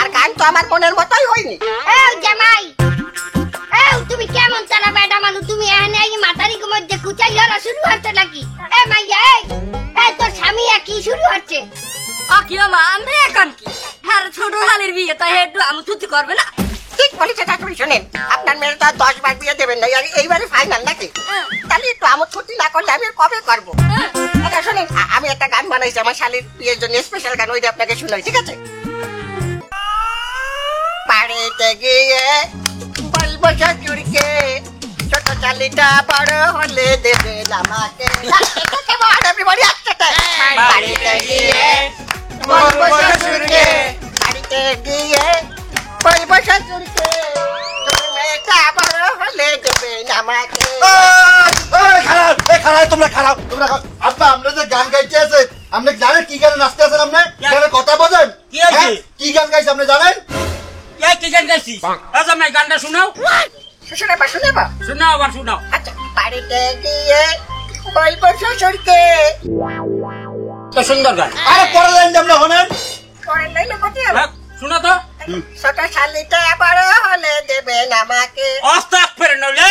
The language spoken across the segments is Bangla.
আর গান তো আমার মনের মতোই হয়নি। জামাই তুমি কেমন তারা বেটা মানুষ, তুমি এখানে এই মাথারির মধ্যে কুচাই লড়া শুরু হচ্ছে নাকি? মাইয়া তোর স্বামী কি শুরু হচ্ছে? আমরা এখন কি হ্যাঁ ছোট হালের বিয়ে তাই একটু আমি ছুটি করবে না। ঠিক বলেছে শাশুড়ি। শোনেন, আপনার মেয়ে তো 10 বার বিয়ে দেবেন না, এইবারে ফাইনাল নাকি? তাহলে একটু আমার ছুটি না করলে আমি কবে করবো? আচ্ছা শোনেন, আমি একটা গান বানাইছি আমার শালীর বিয়ের জন্য, স্পেশাল গান, ওইটা আপনাকে শোনাই, ঠিক আছে? বাড়িতে গিয়ে বলবো শ্বশুরকে ছোট চালিটা বড় হলে দেবেন আমাকে। বাড়িতে গিয়ে বলবো শ্বশুরকে, বাড়িতে গিয়ে বলবো শ্বশুরকে মেয়েটা বড় হলে দেবেন আমাকে। তোমরা খারাপ আব্বা, আমরা যে গান গাইতে আছে আপনি জানেন কি গানে নাচতে আছেন? আপনি গানের কথা বোঝেন? কি গান গাইছে আপনি জানেন? গানটা শোনাও, শোনাও আবার শোনাও। আচ্ছা, বাড়িতে গিয়ে বলবো শ্বশুরকে। তো সুন্দর গান। আরে পরে লাইন আমরা হনেন, পরের লাইনে কত শোনা তো। ছোট শালিটা বড় হলে দেবেন আমাকে। অস্তাক ফেরে নইলে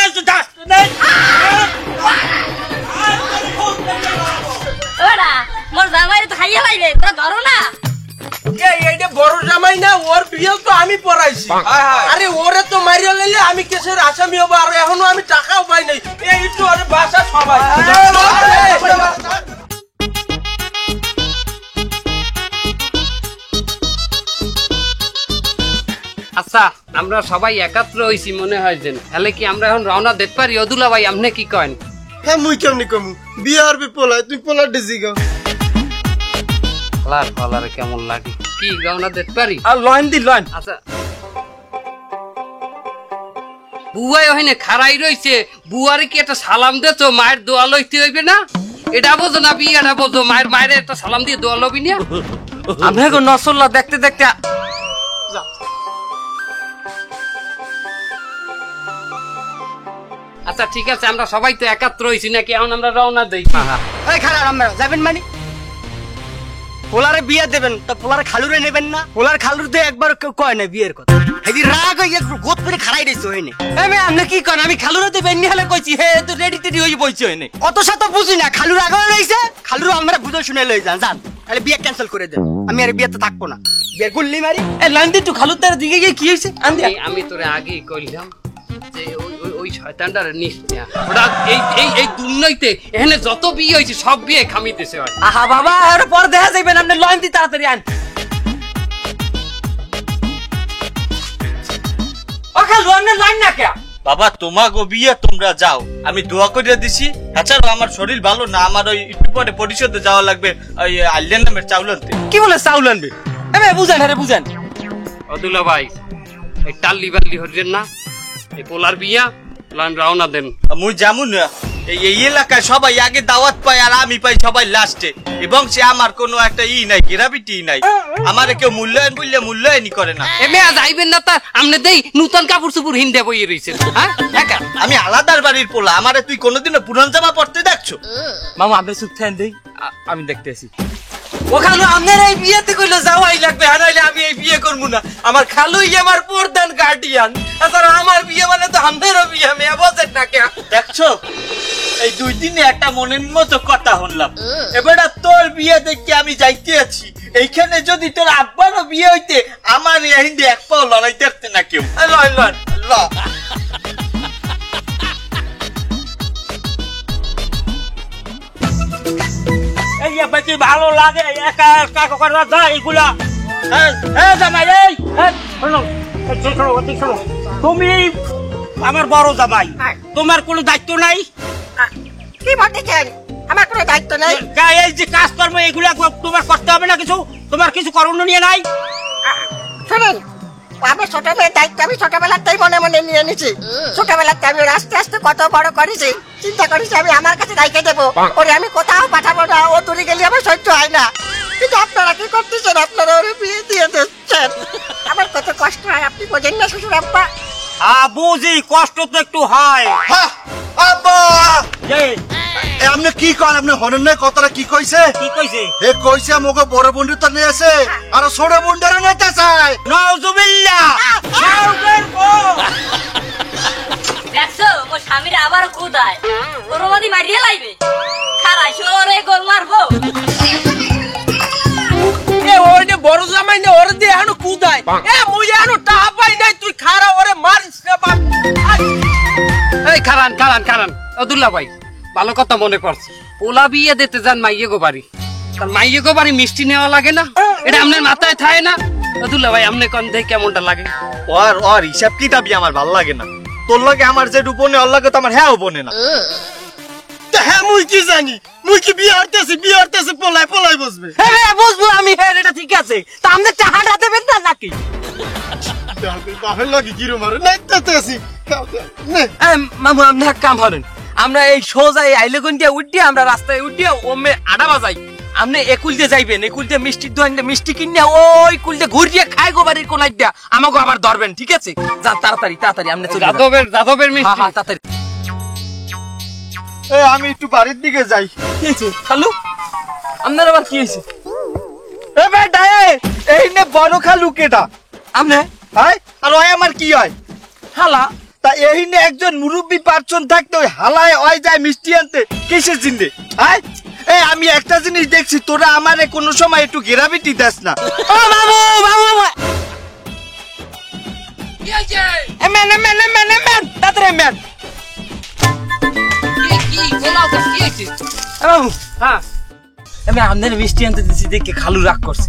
ওরা মোর জামাই তো খাইয়া লাইলে তোরা ধরো না। এইটা বড় জামাই না, ওর বিয়ে তো আমি পড়াইছি। আরে ওরে তো মারিয়া লাইলে আমি কেসের আসামি হবো, আর এখনো আমি টাকাও পাই নাই। এই তো ওর বাসা সবাই। আচ্ছা, আমরা সবাই একাত্র হইছি মনে হয় যেন, তাহলে কি আমরা এখন রওনা দিতে পারি? অদুলা ভাই আপনি কি করেন? হ্যাঁ, মুই কেমনি কমু বিয়ে আর পোলা, তুই পোলার ডিজি গাও। পালার কেমন লাগে কি রওনা দিতে পারি? আর লয়ন দি লয়ন। আচ্ছা, বুয়াই ওখানে খাড়াই রইছে, বুয়ারে কি একটা সালাম দেছো? মায়ের দোয়া লইতে হইবে না? এটা বোঝো না, বিয়েটা বোঝো। মায়ের একটা সালাম দিয়ে দোয়া লবি না? আমি এখন নসল্লা দেখতে দেখতে। আচ্ছা ঠিক আছে, আমরা সবাই তো একাত্র হইছি নাকি? এখন আমরা রওনা দেই। খারাপ আমরা যাবেন মানে পোলারে বিয়ে দেবেন তো পোলারে খালুরে নেবেন না? পোলার খালুর দিয়ে একবার কেউ কয় না বিয়ের কথা। হেদি রাগ হয়ে গোদ করে খাড়াই দিয়েছে হইনি। আপনি কি করেন? আমি খালুরে দেবেন হলে কইছি, হে তো রেডি টেডি হয়ে বইছি হইনি। অত সাথে বুঝি না, খালুর আগে রয়েছে, খালুর আমরা বুঝে শুনে লই যান যান, তাহলে বিয়ে ক্যান্সেল করে দেন। আমি আর বিয়েতে থাকবো না, বিয়ে গুল্লি মারি। লাইন দি একটু খালুর তার দিকে গিয়ে কি হয়েছে? আমি তোরে আগেই কইলাম যে ওই শয়তানটার নিশ্চয় ওটা এই দুর্নইতে এখানে যত বিয়ে হয়েছে সব বিয়ে খামিতেছে। আহা বাবা, আর পর দেখা যাইবেন, আপনি লাইন দি তাড়াতাড়ি আন। ও খালু, আপনি লাইন না কে? বাবা তোমাকে বিয়ে তোমরা যাও, আমি দোয়া করে দিছি। তাছাড়া আমার শরীর ভালো না, আমার ওই একটু পরে পরিষদে যাওয়া লাগবে, ওই আলিয়ান নামের চাউল আনতে। কি বলে চাউল আনবে? বুঝেন, আরে বুঝেন। অদুল্লা ভাই, এই টাল্লি বাল্লি হচ্ছেন না, এই পোলার বিয়া রওনা দেন। মুই যেমন এই এলাকায় সবাই আগে দাওয়াত পায় আর আমি পাই সবাই লাস্টে, এবং সে আমার কোনো একটা নাই, গ্রাভিটি নাই। আমার কেউ মূল্যায়ন বললে মূল্যায়নই করে না। যাইবেন না তা আমনে দেই নতুন কাপড় চুপুর হিন্দে বইয়ে রয়েছেন। আমি আলাদার বাড়ির পোলা, আমারে তুই কোনোদিনও পুরান জামা পড়তে দেখছো? মামা আপনি চুপ থাকেন দেই, আমি দেখতেছি। ও খালু, আপনার এই বিয়েতে কইলো যাওয়াই লাগবে, হারাইলে আমি এই বিয়ে করবো না। আমার খালুই আমার প্রধান গার্ডিয়ান, তাছাড়া আমার বিয়ে মানে তো আমাদেরও বিয়ে, মেয়ে বোঝেন না কে? দেখছো, এই 2 দিনে একটা মনের মতো কথা শুনলাম। এবার তোর বিয়ে দেখতে আমি যাইতে আছি, এইখানে যদি তোর আব্বারও বিয়ে হইতে আমার হিন্দে এক পাও লড়াইতে পারতে না কেউ। লয় লয় ল ভালো লাগে একা একা করা যায় এগুলা। তুমি আমার বড় জামাই, তোমার কোনো দায়িত্ব নাই? দিচ্ছেন, আমার কোনো দায়িত্ব নেই। এই যে কাজকর্ম এগুলা তোমার করতে হবে না কিছু, তোমার কিছু করণীয় নিয়ে নাই। শোনেন, আমি ছোট মেয়ের দায়িত্ব আমি ছোটবেলাতেই মনে মনে নিয়ে নিছি। ছোটবেলাতে আমি ওর আস্তে আস্তে কত বড় করেছি, চিন্তা করেছি আমি আমার কাছে রেখে দেবো, ওরে আমি কোথাও পাঠাবো না, ও দূরে গেলে আমার সহ্য হয় না। কিন্তু আপনারা কি করতেছেন, আপনারা ওরে বিয়ে দিয়ে দিচ্ছেন, আমার কত কষ্ট হয় আপনি বোঝেন না শ্বশুর আব্বা। বুঝি কষ্ট তো একটু হয়। হ্যাঁ, আব্বা আপনি কি কন, আপনি হরেন না কথাটা কি কইছে? কি কইছে? এ কইছে মোকে বড় বন্ধু তো নিয়ে আসে আর ছোট বন্ধুরা নিতে চায়। নাউজুবিল্লাহ। দেখছো ও স্বামীরা আবার কোদায় ওর মধ্যে মারিয়ে লাইবে খারাই সরে গোল মারবো। ওই যে বড় জামাই না ওরে দিয়ে এখনো কুদায়, মুই এখনো টাকা পাই নাই, তুই খারা ওরে মারিস না বাপ। এই খারান খারান খারান, ও দুল্লা ভাই ভালো কথা মনে পড়ছে, পোলা বিয়ে দিতে যান মাইয়ে গো বাড়ি, তার মাইয়ে গো বাড়ি মিষ্টি নেওয়া লাগে না? এটা আপনার মাথায় থাকে না? ও দুল্লা ভাই আপনি কোন দেখে কেমনটা লাগে? ওর হিসাব কিতাবই আমার ভাল লাগে না। তোর লাগে আমার যে ডুবনে ওর লাগে তো আমার হ্যাঁ বনে না। হ্যাঁ মুই কি জানি, মুই কি বিয়ে হরতেছি পোলাই বসবে। হ্যাঁ বুঝবো আমি, হ্যাঁ এটা ঠিক আছে, তা আমাদের টাকাটা দেবেন না নাকি? মামু আপনি এক কাম করেন, আমরা এই সোজা এই আইলেগুন দিয়ে উঠিয়ে আমরা রাস্তায় উঠিয়ে ওমে আডা বাজাই, আপনি একুল দিয়ে যাইবেন, একুল দিয়ে মিষ্টির দোকান দিয়ে মিষ্টি কিনে ওই কুল দিয়ে ঘুরিয়ে খাই গো বাড়ির কোনায় দিয়া আমাকে আবার ধরবেন, ঠিক আছে? যান তাড়াতাড়ি তাড়াতাড়ি আপনি চলে যান। যাদবের মিষ্টি। হ্যাঁ তাড়াতাড়ি। আমি একটু বাড়ির দিকে যাই। কি হয়েছে খালু, আপনার আবার কি হয়েছে? এই নে বড় খালু কেটা আপনি হাই, আর ওই আমার কি হয়? হালা তা এই নে একজন মুরব্বী পার্সন থাকতে ওই হালায় ওই যায় মিষ্টি আনতে কিসের জিন্দে? হাই এই আমি একটা জিনিস দেখছি, তোরা আমারে কোনো সময় একটু গেরাবিটি দেস না। ও বাবু বাবু কি হয়েছে? এমেন তাড়াতাড়ি এমেন। কি বলাও তো, কি হয়েছে? বাবু হ্যাঁ আমি আমাদের মিষ্টি আনতে দিচ্ছি দেখে খালু রাগ করছে।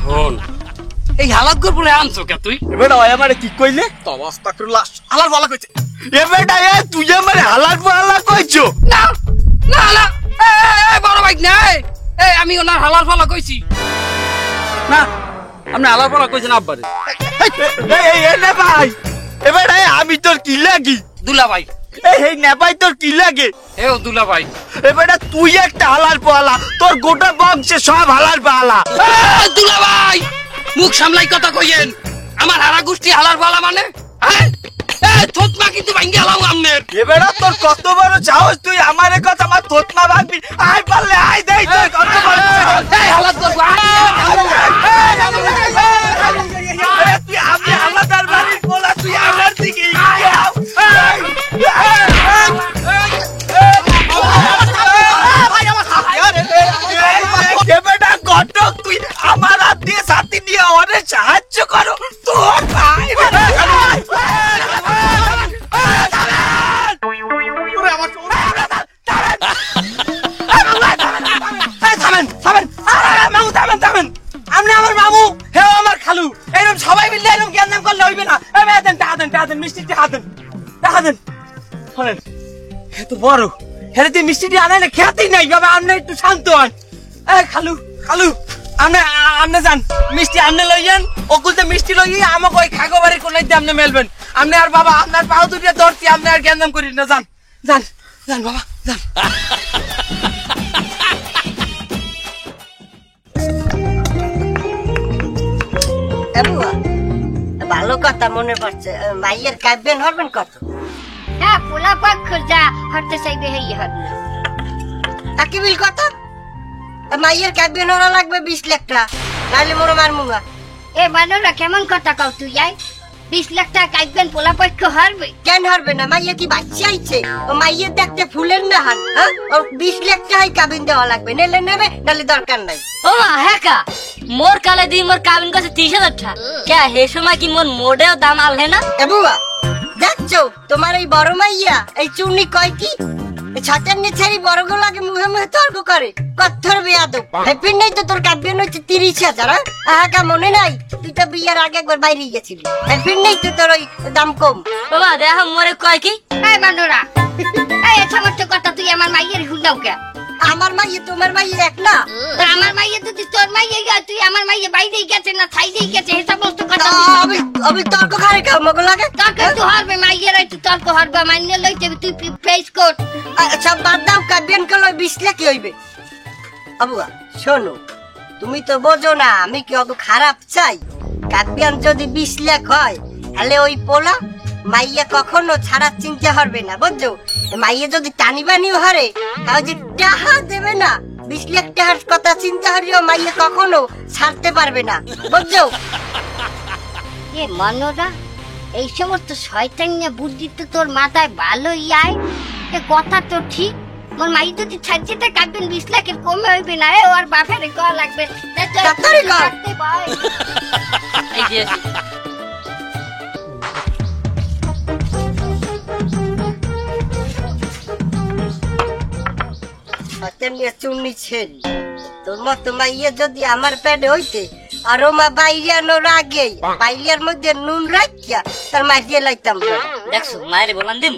শোন, এই হালাত করে বলে আনছো কে তুই? এবার ওই আমারে কি কইলে? তাবাস্তাগফিরুল্লাহ, হালার বলা কইছে। এবার তুই আমারে হালার বলা কইছো? না না না, এই বড় ভাই না, এই আমি ওনার হালার ফালা কইছি না, আপনি আলার পলা কইছেন আব্বারে। এই নে ভাই, এবার আমি তোর কি লাগি? দুলা ভাই। এই নে ভাই তোর কি লাগে? এ ও দুলা ভাই, এবার তুই একটা হালার পালা, তোর গোটা বংশে সব হালার পালা। দুলা ভাই মুখ সামলাই কথা কইয়েন, আমার হারা গোষ্ঠী হালার পালা মানে? হ্যাঁ থতমা কিন্তু ভাঙ্গি হালাও আমনের। এবার তোর কত বড় সাহস, তুই আমারে কথা আমার থতমা ভাঙবি? আয় পারলে আয় দেই তোর কত বড় সাহস। এই হালাত করবো তুই আমি হালাদার বাড়ির পোলা, তুই আমার দিকে ঘটক, তুই আমার হাত দিয়ে সাথে নিয়ে অনেক সাহায্য করো তোর ভাই। আপনি আমার মামু, হে আমার খালু, এরকম সবাই মিলে এরকম জ্ঞান নাম করলে হইবে না। টাকা দেন মিষ্টি টাকা দেন। শোনেন এত বড় হেরে তুই মিষ্টিটি আনাই না, খেতেই নাই বাবা, আপনি একটু শান্ত হন। খালু আপনি যান, মিষ্টি আপনি লই যান, ওগুলতে মিষ্টি লই আমাকে ওই খাগো বাড়ির কোনায় দিয়ে আপনি মেলবেন। আপনি আর বাবা আপনার পাও দুটিয়া ধরছি, আপনি আর জ্ঞান নাম করি না, যান বাবা যান। ভালো কথা মনে পড়ছে, মাইয়ের কাব্যেন হরবেন কত? হ্যাঁ পোলা পক্ষ যা হরতে চাইবে হেই হরবে। আকিবিল কত? মাইয়ের কাব্যেন হরা লাগবে 20 লাখ টাকা, নাহলে মোর মারমুগা। এ বানরা কেমন কথা কও তুই? 20 লাখ টাকা কাইবেন পোলা পক্ষ হরবে? কেন হরবে না? মাইয়া কি বাচ্চা আইছে? ও মাইয়ের দেখতে ফুলের না হান, হ্যাঁ? ওর 20 লাখ টাকাই কাবিন দেওয়া লাগবে, নেলে নেবে নাহলে দরকার নাই। ও হ্যাঁ কা মোর কালে দি মোর কাবিন কাছে 30,000 টাকা কে হে সময় কি মোর মোড়েও দাম আলহে না? এ বুয়া দেখছো তোমার এই বড় মাইয়া এই চুন্নি কয় কি? ছাতার নিচেরই বড় গোলাকে মুখে মুখে তর্ক করে, কত্থর বেয়াদব। হ্যাপির নাই তো তোর কাব্যেন হচ্ছে 30,000। আহা মনে নাই? তুই তো বিয়ের আগে একবার বাইরে গেছিলি, হ্যাপির নেই তো তোর ওই দাম কম। বাবা দেখো মোরে কয় কি? এই বানরা এই সমস্ত কথা তুই আমার মাইয়ের হুন্ডাও কে আমার মাইয়ে তোমার মাইয়ে এক না? তা আমার মাইয়ে যদি তোর মাইয়ে গা তুই আমার মাইয়ে বাইরেই গেছে না ছাইরেই গেছে এটা বলতো কথা আমি তর্ক খাই কেউ মগ লাগে? তাকে তুই হারবে মাইয়ের তুই তর্ক হারবা মাইনে লইতে তুই ফেস কর। আচ্ছা বাদ দাও, কাবিয়ান কল 20 লাখ কি হইবে? আবুয়া শোনো, তুমি তো বোঝো না আমি কি অত খারাপ চাই। কাবিয়ান যদি 20 লাখ হয় তাহলে ওই পোলা মাইয়া কখনো ছাড়া চিন্তা হবে না, বুঝছো? মাইয়া যদি টানি বানিও হারে তাও যে টাহা দেবে না, 20 লাখ টাকার কথা চিন্তা হারিও মাইয়া কখনো ছাড়তে পারবে না, বুঝছো? এ মনোরা এই সমস্ত শয়তানিয়া বুদ্ধি তো তোর মাথায় ভালোই আয়। এ কথা তো ঠিক, মোর মাই যদি ছাড়ছে তা কাটবেন 20 লাখের কমে হইবে না। এ ওর বাপের কল লাগবে ডাক্তারি কল। এই যে হাতে নিয়ে চুন্নি ছেড়ি তোর মতো মাইয়া যদি আমার পেটে হইতে আর ও মা বাইরিয়ানোর আগে বাইরিয়ার মধ্যে নুন রাখিয়া তার মারিয়ে লাইতাম না। দেখছো মায়ের বলান দিম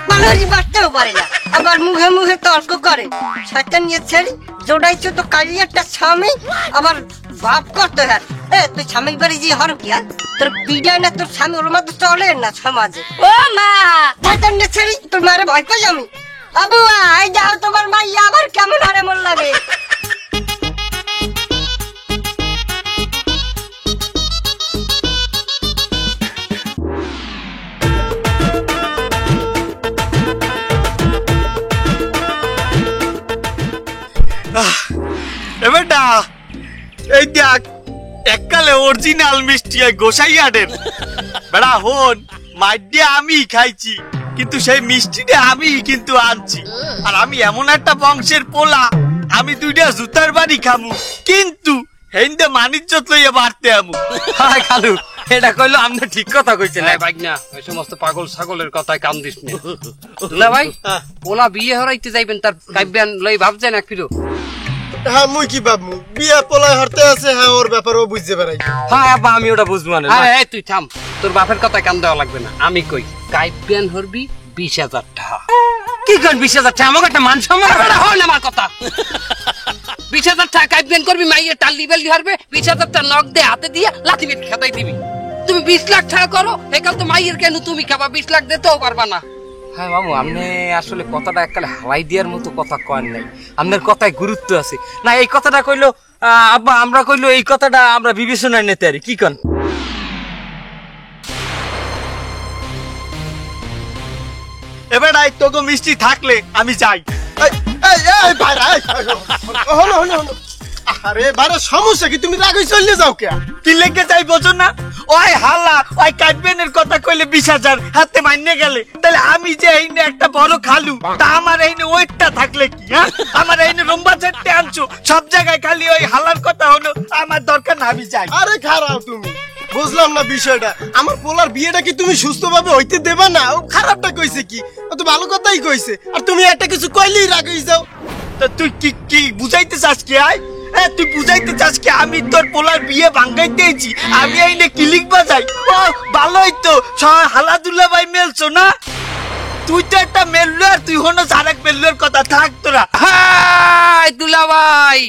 মানুষই বাঁচতেও পারে না, আবার মুখে মুখে তর্ক করে। শয়তান নিয়ে ছেড়ি জোড়াইছো তো কালি একটা স্বামী, আবার ভাব করতে হয়। তুই স্বামী বাড়ি যে হর কি তোর বিদায় না, তোর স্বামী ওর মতো চলে না সমাজে। ও মা শয়তান নিয়ে ছেড়ি তোর মারে ভয় পাই আমি। আবুয়া এই যাও তোমার মাইয়া আবার কেমন হারে মন লাগে। এবারটা এই দেখ এককালে অরিজিনাল মিষ্টি গোসাইয়াদের বেড়া হন মাইডিয়া আমি খাইছি, কিন্তু সেই মিষ্টিটা আমি কিন্তু আনছি। আর আমি এমন একটা বংশের পোলা, আমি 2টা জুতার বাড়ি খামু, কিন্তু হেন্দে মানিজ্জত লইয়া বাড়তে আমু। হাই খালু, এটা কইলো আপনি ঠিক কথা কইছেন। না ভাই না, ওই সমস্ত পাগল ছাগলের কথায় কান দিস না ভাই। ওলা বিয়ে হরাইতে যাইবেন তার কাইবেন লই ভাবছেন এক ফিরো। হ্যাঁ মুই কি ভাবমু, বিয়া পোলায় হরতে আছে, হ্যাঁ ওর ব্যাপারেও বুঝতে পারাই। হ্যাঁ আব্বা আমি ওটা বুঝবো না। এই তুই থাম, তোর বাপের কথায় কান দেওয়া লাগবে না। আমি কই কাইবেন হরবি 20,000 টাকা। কি করেন 20,000 টাকা? আমাকে একটা মান সম্মান হয় না আমার কথা। 20,000 টাকা কাইবেন করবি, মাইয়ে টাল্লি বেল্লি হারবে, 20,000 টাকা নখ দে হাতে দিয়ে লাথি মেরে খেতাই দিবি। তুমি 20 লাখ টাকা করো, একাল তো মাইয়ের কেন তুমি খাবা, 20 লাখ দিতেও পারবা না। হ্যাঁ মামু, আপনি আসলে কথাটা এককালে হালাই দেওয়ার মতো কথা কন নাই, আপনার কথায় গুরুত্ব আছে। না এই কথাটা কইলো আব্বা, আমরা কইলো এই কথাটা আমরা বিবেচনায় নিতে পারি, কি কন? এবার তোকে মিষ্টি থাকলে আমি যাই। আরে বারে সমস্যা কি, তুমি রাগে চলে যাও কে? কি লেগে যাই বোঝো না? ওই হাল্লা ওই কাটবেনের কথা কইলে 20,000 হাতে মাইনে গেলে, তাহলে আমি যে এইনে একটা বড় খালু, তা আমার এইনে ওইটা থাকলে কি? হ্যাঁ আমার এইনে লম্বা চারটে আনছো, সব জায়গায় খালি ওই হালার কথা হলো, আমার দরকার না, আমি যাই। আরে খারাপ তুমি, বুঝলাম না বিষয়টা। আমার পোলার বিয়েটা কি তুমি সুস্থভাবে হইতে দেবা না? ও খারাপটা কইছে কি? ও তো ভালো কথাই কইছে, আর তুমি একটা কিছু কইলেই রাগই যাও। তা তুই কি কি বুঝাইতে চাস কি? আয় তুই বুঝাইতে চাস কি আমি তোর পোলার বিয়ে ভাঙ্গাইতেছি, আমি এইনে কিলিক বাজাই? ও ভালোই তো, হালাদুল্লাহ ভাই মেলছো না? তুই তো একটা মেললো, আর তুই হনো আরেক মেললোর কথা। থাক তোরা। হাই দুলা ভাই,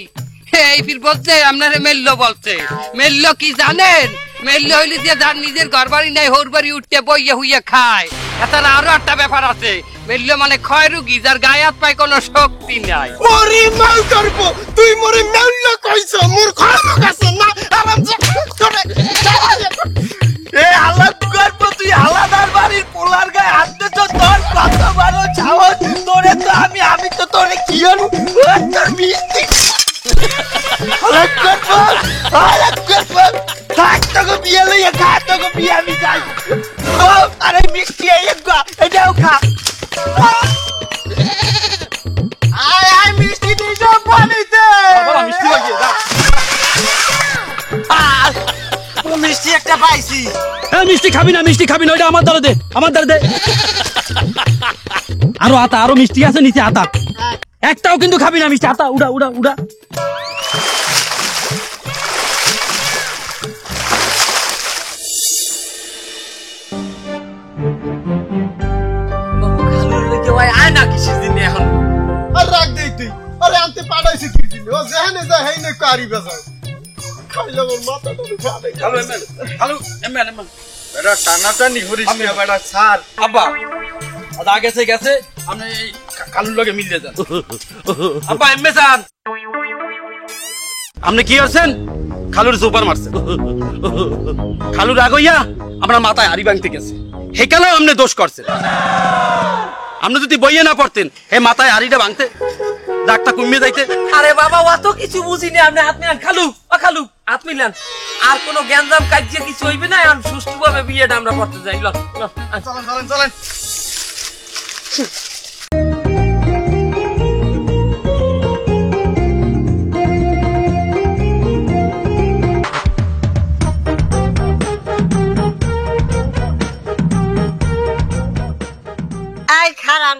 এই ফির বলছে আপনারে মেল্লো বলছে। মেল্লো কি জানেন? মেল্লো হইলে যে যার নিজের ঘর বাড়ি নাই, হোর বাড়ি উঠতে বইয়ে হুইয়ে খায়। এছাড়া আরো একটা ব্যাপার আছে, মেল্লো মানে ক্ষয় রুগী, যার গায়ে হাত পায় কোনো শক্তি নাই। ওরে মাল করব, তুই মোরে মেললো কইছো, মোর খরচ আছে না আরামসে করে। এ হালাদ করব, তুই হালাদার বাড়ির পোলার গায়ে হাত দে তো, তোর কত বড় সাহস! তোরে তো আমি তো তোরে কি হলো তোর মিষ্টি হালাদ করব। থাক তোকে বিয়ে লইয়া খা, তোকে বিয়ে আমি যাই। ও আরে মিষ্টি এটাও খা। আয় আয় মিষ্টি দিছ পানিতে। মিষ্টি লাগিয়ে দাও। মিষ্টি একটা পাইছি। মিষ্টি খাবি না, মিষ্টি খাবি না, ওইটা আমার দ্বারা দে, আমার দ্বারা দে। আরো আতা, আরো মিষ্টি আছে নিচে, আতা একটাও কিন্তু খাবি না মিষ্টি। আতা উড়া উড়া উড়া। খালুর লেগে ওই আয় না কিসের দিন দিলি আরে আনতে পাঠাইছি কি দিলি ও যেখানে যায় হেইনে কারি বেজায় খাইলে ওর মাথাটা ফাটে হ্যালো হ্যালো এমএন বেটা টানাটানি করিস না বেটা ছাড় আব্বা আদা গেছে আপনি এই কালুর লগে মিলিয়ে যান আব্বা এমএ স্যার আপনি কি করছেন খালুর সুপার মারছেন খালুর আগইয়া আপনার মাথায় হাড়ি ভাঙতে গেছে হেকালেও আপনি দোষ করছেন আপনি যদি বইয়ে না পড়তেন হে মাথায় হাড়িটা ভাঙতে ডাকটা কমিয়ে যাইতে। আরে বাবা অত কিছু বুঝিনি, আপনি হাত মিলান। খালু ও খালু হাত মিলান, আর কোনো জ্ঞানজাম কাজে কিছু হইবে না, এখন সুষ্ঠুভাবে বিয়েটা আমরা করতে যাই। চলেন আই খারান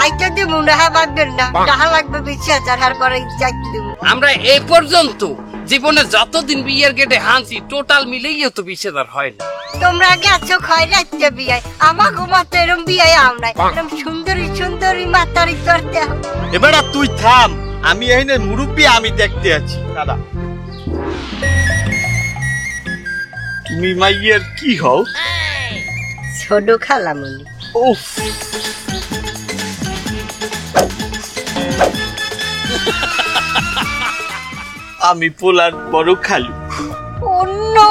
আইটা দিব না, হ্যাঁ বাঁধবেন না, টাকা লাগবে 20,000, আর পরে যাইতে দিব। আমরা এই পর্যন্ত জীবনে যতদিন বিয়ের গেটে হানছি টোটাল মিলেই তো 20,000 হয় না। তোমরা গেছো খয়রাইতে বিয়ায়, আমাকে মতো এরম বিয়ায় আও নাই, এরম সুন্দরী সুন্দরী মাতারি করতে হবে। এবার আর তুই থাম, আমি এখানে মুরব্বী, আমি দেখতে আছি। দাদা তুমি মাইয়ের কি হও? ছোট খালামণি। উফ আমি পোলার বড় খালু। ও নো,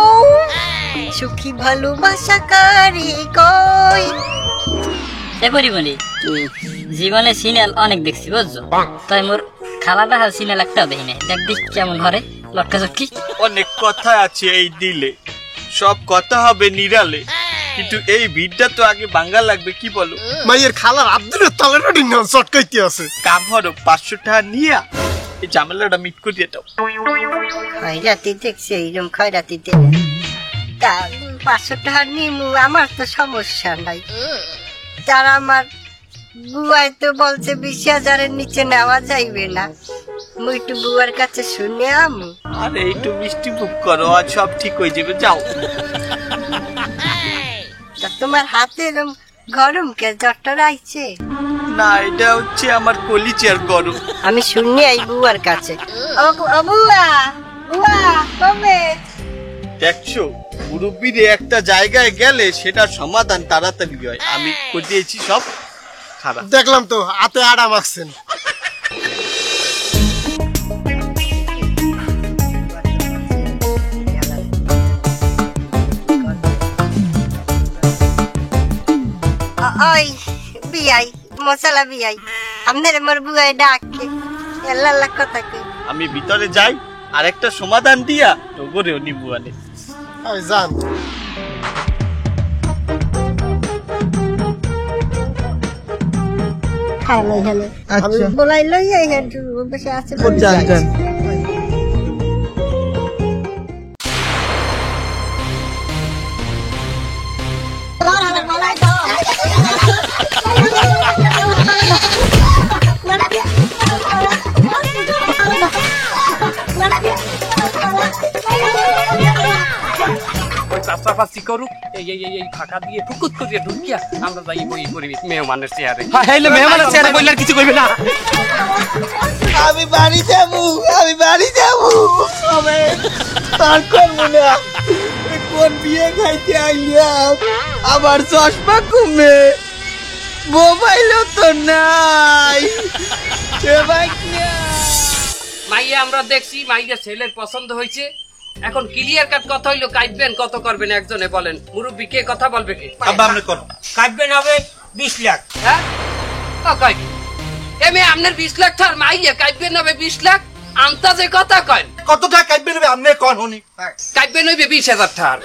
সুখী ভালোবাসা কারি কই। এবারই বলি জীবনে সিরিয়াল অনেক দেখছি বুঝছো, তাই মোর খালাটা হাল সিরিয়াল একটাও দেখি নাই। দেখ দেখ কেমন ঘরে লটকা চটকি। অনেক কথা আছে এই দিলে, সব কথা হবে নিরালে, কিন্তু এই ভিড়টা তো আগে বাঙ্গা লাগবে, কি বলো? মাইয়ের খালার আব্দুলের তলের নাম চটকাইতে আছে। কাম হরো 500 টাকা নিয়ে এই ঝামেলাটা মিট করিয়ে দাও। খয়রাতি দেখছি এইরকম খয়রাতিতে তা 500 টাকা নিমু, আমার তো সমস্যা নাই। তার আমার বুয়াই তো বলছে 20,000-এর নিচে নেওয়া যাইবে না। মুই একটু বুয়ার কাছে শুনে আমু। আরে একটু মিষ্টি মুখ করো, আর সব ঠিক হয়ে যাবে, যাও। তা তোমার হাতে এরকম গরম কে, জ্বরটা আইছে? না, এটা হচ্ছে আমার কলিজার গরম। আমি শুনি এই বুয়ার কাছে। বুয়া বুয়া কবে? দেখছো, মুরব্বীরে একটা জায়গায় গেলে সেটা সমাধান তাড়াতাড়ি হয়। আমি করিয়েছি সব খারাপ। দেখলাম তো হাতে আড়া মাখছেন। ওই বিয়াই মশলা বিয়াই, আপনার মোর বুয়াই ডাকে এল্লা কথা কই। আমি ভিতরে যাই, আর একটা সমাধান দিয়া ডগরেও নিবু আনে। আই জান হ্যালো হ্যালো, আমি বলাই লই এই হেড বসে আছে। চাষাবাসি করুক, এই ফাঁকা দিয়ে ফুকুত করিয়া ঢুকিয়া আমরা যাই বই করি মেহমানের চেয়ারে। মেহমানের চেহারা বললে আর কিছু কইবে না। আমি বাড়ি যাবো, আমি বাড়ি যাবো, তার করবো না। কোন বিয়ে খাইতে আইলাম, আমার চশমা কমে, মোবাইলও তো নাই। মাইয়া আমরা দেখছি মাইয়া ছেলের পছন্দ হয়েছে, এখন ক্লিয়ার কাট কথা হইলো কাটবেন কত করবেন একজনে বলেন। মুরব্বী কে কথা বলবে কে? কাটবেন হবে 20 লাখ। হ্যাঁ এমনি আপনার 20 লাখ থার মাইয়া কাটবেন হবে 20 লাখ, আন্তাজে কথা কয়। কত টাকা কাটবে নেবে আপনি কোন হনি? কাটবেন হইবে 20,000 থার।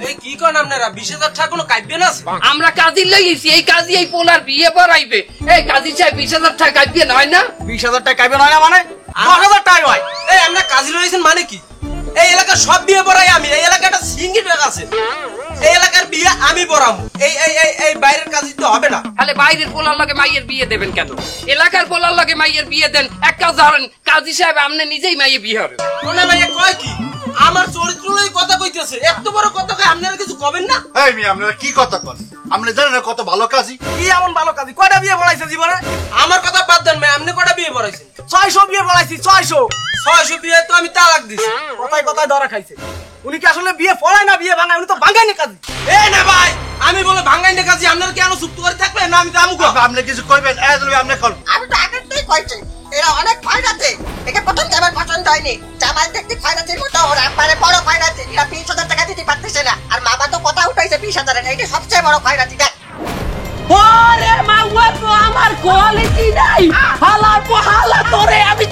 এই কি কোন আপনারা 20,000 টাকা কোনো কাটবে না? আমরা কাজী লইছি, এই কাজী এই পোলার বিয়ে পড়াইবে। এই কাজী সাহেব 20,000 টাকা কাটবেন হয় না? 20,000 টাকা কাটবে না মানে 10,000 টাকা হয়। এই আমরা কাজী রয়েছেন মানে কি? এই এলাকার সব বিয়ে পড়াই আমি, এই এলাকাটা সিঙ্গি আছে, এই এলাকার বিয়ে আমি পড়াবো। এই এই এই এই বাইরের কাজী তো হবে না। তাহলে বাইরের পোলার লগে মাইয়ের বিয়ে দেবেন কেন? এলাকার পোলার লগে মাইয়ের বিয়ে দেন। এক কাজ ধরেন, কাজী সাহেব আপনি নিজেই মাইয়ে বিয়ে হবেন। কোনে ভাইয়া কয় কি? আমার চরিত্র লই কথা কইতেছে, এত বড় কথা কই আপনারা কিছু কবেন না? এই মেয়ে আপনারা কি কথা কন? আপনি জানেন না কত ভালো কাজই? কি এমন ভালো কাজ? কয়টা বিয়ে পড়াইছে জীবনে? আমার কথা বাদ দেন ভাই, আপনি কয়টা বিয়ে পড়াইছেন? 600 বিয়ে পড়াইছি, 600। 600 বিয়ে তো আমি তালাক দিছি। কথায় কথায় ধরা খাইছে। উনি কি আসলে বিয়ে পড়ায় না বিয়ে ভাঙায়? উনি তো ভাঙায়নি কাজী। এ না ভাই, আমি বলে ভাঙ্গাই না কাজী, আপনারা কেন চুপ করে থাকবেন? না আমি দামু কো। আপনি কিছু কইবেন? এই তুমি আপনি কোন? আমি তো আগের থেকেই কইছি এরা অনেক খয়রাতে। একে প্রথম আমার পছন্দ হয়নি। জামাই দেখতে খয়রাতির মতো, ওর আব্বারে বড় খয়রাতি। এরা 20,000 টাকা দিতে পারতেছে না, আর মা বাবা তো কথা উঠাইছে 20,000 টাকা। এটা সবচেয়ে বড় খয়রাতি। দেখ ওরে মাওয়া তো আমার কোয়ালিটি নাই। হালার পোহালা তোরে আমি